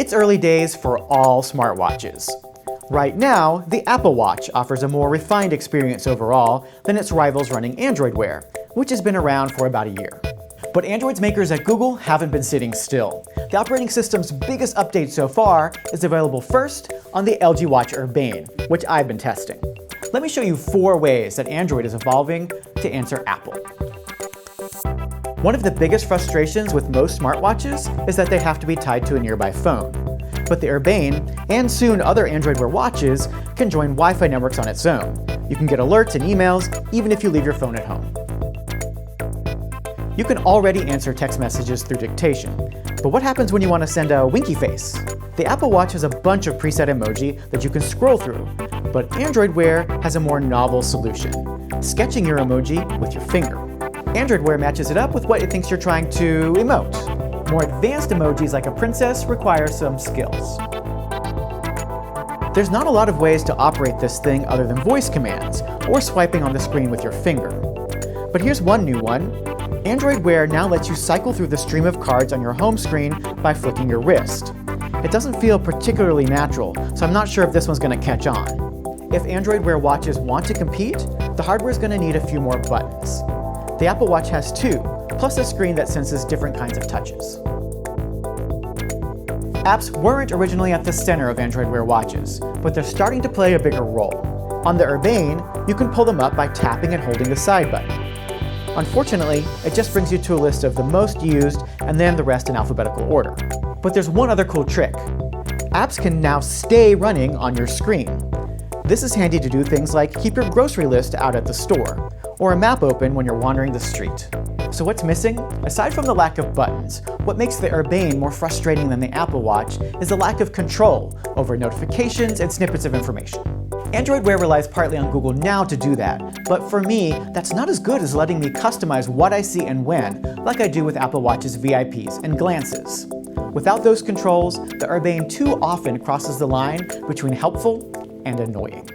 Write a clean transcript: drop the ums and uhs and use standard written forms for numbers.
It's early days for all smartwatches. Right now, the Apple Watch offers a more refined experience overall than its rivals running Android Wear, which has been around for about a year. But Android's makers at Google haven't been sitting still. The operating system's biggest update so far is available first on the LG Watch Urbane, which I've been testing. Let me show you 4 ways that Android is evolving to answer Apple. One of the biggest frustrations with most smartwatches is that they have to be tied to a nearby phone. But the Urbane, and soon other Android Wear watches, can join Wi-Fi networks on its own. You can get alerts and emails even if you leave your phone at home. You can already answer text messages through dictation. But what happens when you want to send a winky face? The Apple Watch has a bunch of preset emoji that you can scroll through, but Android Wear has a more novel solution: sketching your emoji with your finger. Android Wear matches it up with what it thinks you're trying to emote. More advanced emojis like a princess require some skills. There's not a lot of ways to operate this thing other than voice commands, or swiping on the screen with your finger. But here's one new one. Android Wear now lets you cycle through the stream of cards on your home screen by flicking your wrist. It doesn't feel particularly natural, so I'm not sure if this one's going to catch on. If Android Wear watches want to compete, the hardware is going to need a few more buttons. The Apple Watch has 2, plus a screen that senses different kinds of touches. Apps weren't originally at the center of Android Wear watches, but they're starting to play a bigger role. On the Urbane, you can pull them up by tapping and holding the side button. Unfortunately, it just brings you to a list of the most used and then the rest in alphabetical order. But there's one other cool trick. Apps can now stay running on your screen. This is handy to do things like keep your grocery list out at the store, or a map open when you're wandering the street. So what's missing? Aside from the lack of buttons, what makes the Urbane more frustrating than the Apple Watch is the lack of control over notifications and snippets of information. Android Wear relies partly on Google Now to do that, but for me, that's not as good as letting me customize what I see and when, like I do with Apple Watch's VIPs and glances. Without those controls, the Urbane too often crosses the line between helpful and annoying.